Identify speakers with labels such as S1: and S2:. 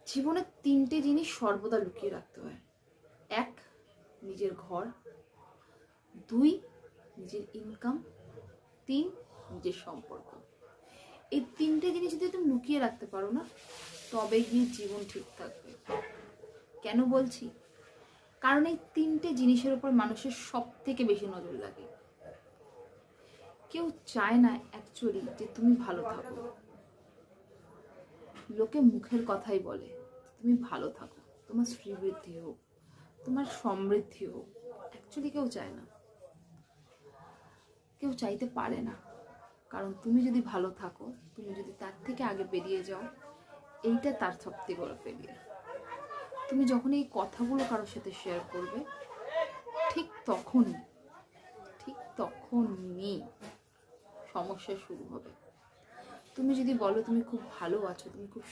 S1: জীবনে তিনটে জিনিস সর্বদা লুকিয়ে রাখতে হয়। এক, নিজের ঘর। দুই, নিজের ইনকাম। তিন, নিজের সম্পর্ক। এই তিনটে জিনিস যদি তুমি লুকিয়ে রাখতে পারো না, তবে গিয়ে জীবন ঠিক থাকবে। কেন বলছি? কারণ এই তিনটে জিনিসের উপর মানুষের সব থেকে বেশি নজর লাগে। কেউ চায় না অ্যাকচুয়ালি যে তুমি ভালো থাকো। লোকে মুখের কথাই বলে তুমি ভালো থাকো, তোমার শ্রীবৃদ্ধি হোক, তোমার সমৃদ্ধি হোক। অ্যাকচুয়ালি কেউ চায় না, কেউ চাইতে পারে না। কারণ তুমি যদি ভালো থাকো, তুমি যদি তার থেকে আগে বেরিয়ে যাও, এইটা তার সবথেকে বড় ফেলিয়ার। তুমি যখন এই কথাগুলো কারোর সাথে শেয়ার করবে, ঠিক তখনই সমস্যা শুরু হবে। তুমি যদি বলো তুমি খুব ভালো আছো, তুমি খুব